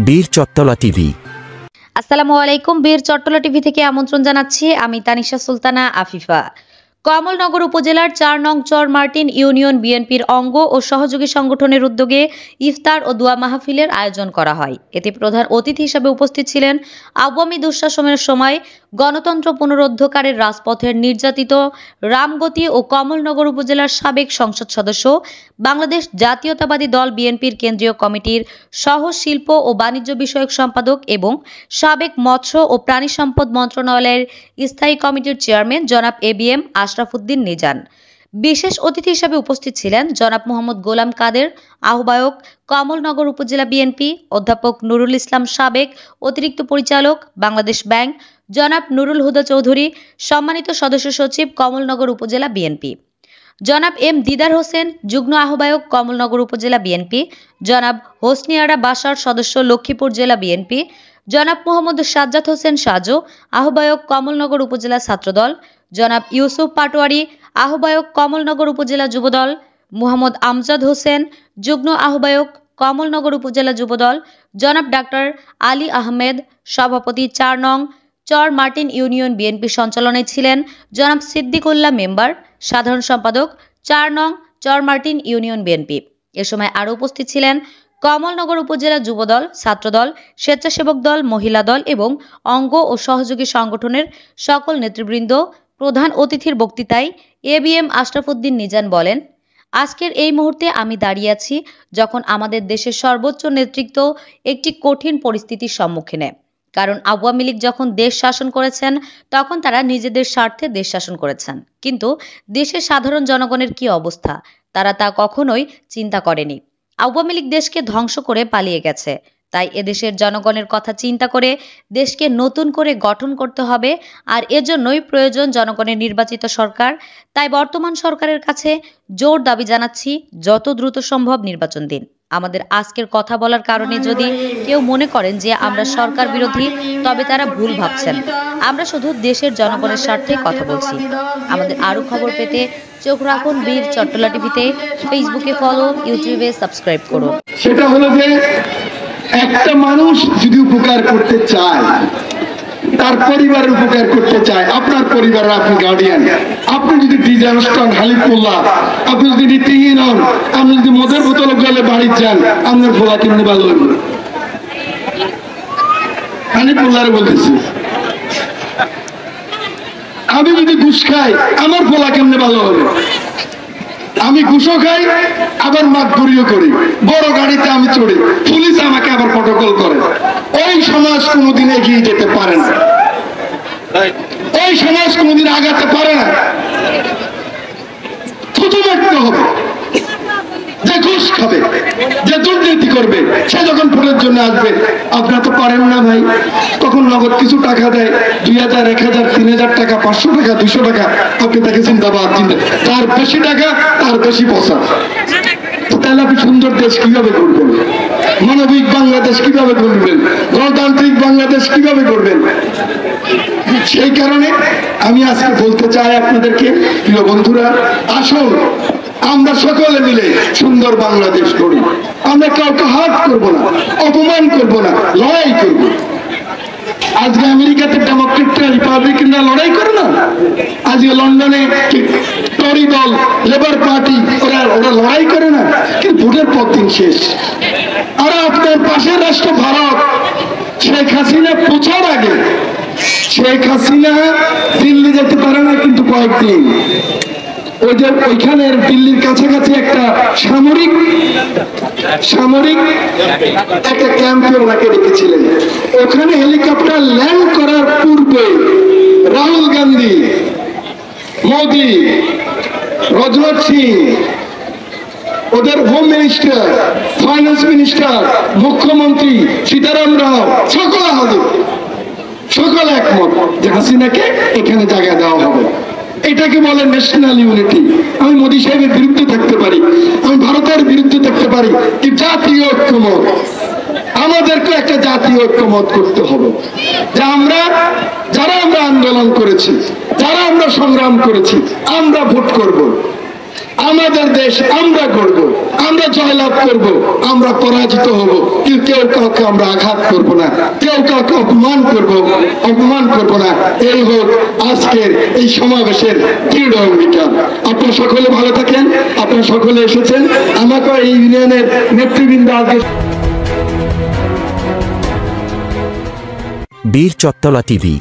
বীর চট্টলা টিভি। আসসালামু আলাইকুম। বীর চট্টলা টিভি থেকে আমন্ত্রণ জানাচ্ছি আমি তানিশা সুলতানা আফিফা। কমলনগর উপজেলার ৪ নং চর মার্টিন ইউনিয়ন বিএনপির অঙ্গ ও সহযোগী সংগঠনের উদ্যোগে ইফতার ও দোয়া মাহফিলের আয়োজন করা হয়। এতে প্রধান অতিথি হিসেবে উপস্থিত ছিলেন আওয়ামী দুঃশাসনের সময় গণতন্ত্র পুনরুদ্ধারের রাজপথের নির্যাতিত রামগতি ও কমলনগর উপজেলার সাবেক সংসদ সদস্য, বাংলাদেশ জাতীয়তাবাদী দল বিএনপির কেন্দ্রীয় কমিটির সহ শিল্প ও বাণিজ্য বিষয়ক সম্পাদক এবং সাবেক মৎস্য ও প্রাণী সম্পদ মন্ত্রণালয়ের স্থায়ী কমিটির চেয়ারম্যান জনাব এবিএম আশরাফ উদ্দিন নিজান। বিশেষ অতিথি হিসেবে উপস্থিত ছিলেন জনাব মোহাম্মদ গোলাম কাদের, আহ্বায়ক কমলনগর উপজেলা বিএনপি, অধ্যাপক নুরুল ইসলাম, সাবেক অতিরিক্ত পরিচালক বাংলাদেশ ব্যাংক জনাব নুরুল হুদা চৌধুরী, সম্মানিত সদস্য সচিব কমলনগর উপজেলা বিএনপি জনাব এম দিদার হোসেন, যুগ্ম আহ্বায়ক কমলনগর উপজেলা বিএনপি জনাব হোসনিয়ারা বাসার, সদস্য লক্ষ্মীপুর জেলা বিএনপি জনাব মোহাম্মদ সাজ্জাদ হোসেন সাজু, আহ্বায়ক কমলনগর উপজেলা ছাত্রদল জনাব ইউসুফ পাটোয়ারি, আহ্বায়ক কমলনগর উপজেলা যুবদল মোহাম্মদ আমজাদ হোসেন, যুগ্ম আহ্বায়ক কমলনগর উপজেলা যুবদল জনাব ডাক্তার আলী আহমেদ, সভাপতি ৪ নং চর মার্টিন ইউনিয়ন বিএনপি সঞ্চালনায় ছিলেন জনাব সিদ্দিকুল্লাহ মেম্বার, সাধারণ সম্পাদক ৪ নং চর মার্টিন ইউনিয়ন বিএনপি। এ সময় আরও উপস্থিত ছিলেন কমলনগর উপজেলা যুবদল, ছাত্রদল, স্বেচ্ছাসেবক দল, মহিলা দল এবং অঙ্গ ও সহযোগী সংগঠনের সকল নেতৃবৃন্দ। প্রধান অতিথির বক্তৃতায় এবিএম আশরাফ উদ্দিন নিজান বলেন, আজকের এই মুহূর্তে আমি দাঁড়িয়ে আছি যখন আমাদের দেশের সর্বোচ্চ নেতৃত্ব একটি কঠিন পরিস্থিতির সম্মুখীনে। কারণ আওয়ামী লীগ যখন দেশ শাসন করেছেন তখন তারা নিজেদের স্বার্থে দেশ শাসন করেছেন, কিন্তু দেশের সাধারণ জনগণের কি অবস্থা তারা তা কখনোই চিন্তা করেনি। আওয়ামী লীগ দেশকে ধ্বংস করে পালিয়ে গেছে। তাই এদেশের জনগণের কথা চিন্তা করে দেশকে নতুন করে গঠন করতে হবে, আর এজন্যই প্রয়োজন জনগণের নির্বাচিত সরকার। তাই বর্তমান সরকারের কাছে জোর দাবি জানাচ্ছি, যত দ্রুত সম্ভব নির্বাচন দিন। আমাদের আজকের কথা বলার কারণে যদি কেউ মনে করেন যে আমরা সরকার বিরোধী, তবে তারা ভুল ভাবছেন। আমরা শুধু দেশের জনগণের স্বার্থে কথা বলছি। আমাদের আরো খবর পেতে চোখ রাখুন বীর চট্টলা টিভিতে। ফেসবুকে ফলো, ইউটিউবে সাবস্ক্রাইব করুন। সেটা হলো যে একটা মানুষ যদি উপকার করতে চায়, তার পরিবারের উপকার করতে চায়, আপনার পরিবারের আপনি গার্ডিয়ান, আপনি যদি ডিজাস্টার হালিফুল্লাহ, আপনি যদি নীতিহীন হন, আপনি যদি মদের বোতল গলে বাড়ি যান, আপনার ফোলা কেমনি ভালো হইব? হালিফুল্লাহ বলতেছি, আমি যদি ঘুষ খাই আমার ফোলা কেমনে ভালো হবে? আমি ঘুষও খাই আবার মাতবরিও করি, বড় গাড়িতে আমি চড়ি, পুলিশ আমাকে আবার প্রটোকল করে। ওই সমাজ কোনোদিন এগিয়ে যেতে পারে না, ওই সমাজ কোনোদিন আগাতে পারে না। থুতু মারতে হবে। যে ঘুষ খাবে, যে দুর্নীতি করবে, সে যখন ভোটের জন্য আসবে, আপনারা তো পারেন না ভাই, তখন নগদ কিছু টাকা দেয়, ২০০০, ১০০০, ৩০০০ টাকা, ৫০০ টাকা, ২০০ টাকা, আপনি তাকে চিন্তাবাদ চিন্তা, তার বেশি টাকা তার বেশি পয়সা। তাহলে আপনি সুন্দর দেশ কিভাবে করবেন? মানবিক বাংলাদেশ কিভাবে করবেন? গণতান্ত্রিক বাংলাদেশ কিভাবে করবেন? সেই কারণে আমি আজকে বলতে চাই আপনাদেরকে, প্রিয় বন্ধুরা, আসুন আমরা সকলে মিলে সুন্দর বাংলাদেশ করি। আমরা কাউকে হাত করবো না, অপমান করবো না, লড়াই করব। আজকে আমেরিকাতে ডেমোক্রেটরা রিপাবলিকানরা লড়াই করে না, আজকে লন্ডনে টরি দল, লেবার পার্টি, ওরা লড়াই করে না, কিন্তু ভোটের পর দিন শেষ। আর আপনার পাশের রাষ্ট্র ভারত, শেখ হাসিনা পৌঁছার আগে, শেখ হাসিনা দিল্লি যেতে পারে না কিন্তু কয়েকদিন, ওই যে ওইখানের দিল্লির কাছাকাছি একটা সামরিক একটা ক্যাম্পে ওনাকে রেখেছিলেন। ওখানে হেলিকপ্টার ল্যান্ড করার পূর্বে রাহুল গান্ধী, মোদি, রাজনাথ সিং, ওদের হোম মিনিস্টার, ফাইন্যান্স মিনিস্টার, মুখ্যমন্ত্রী সীতারাম রাও সকলে হাজির, সকলে একমত যে হাসিনাকে এখানে জায়গা দেওয়া হবে। এটাকে বলে ন্যাশনাল ইউনিটি। আমি মোদী সাহেবের বিরুদ্ধে থাকতে পারি, আমি ভারতের বিরুদ্ধে থাকতে পারি, কিন্তু জাতীয় ঐক্যমত, আমাদেরকে একটা জাতীয় ঐক্যমত করতে হবে। যে যারা আমরা আন্দোলন করেছি, যারা আমরা সংগ্রাম করেছি, আমরা ভোট করব। আমাদের দেশ আমরা গড়ব, আমরা জয়লাভ করব, আমরা পরাজিত হব, কেউ কাউকে আমরা আঘাত করব না, কেউ কাউকে অপমান করব না। এই হোক আজকের এই সমাবেশের দৃঢ় অঙ্গীকার। আপনারা সকলে ভালো থাকেন, আপনারা সকলে এসেছেন। আমাকে এই ইউনিয়নের নেতৃবৃন্দ আজকে বীর চট্টলা টিভি।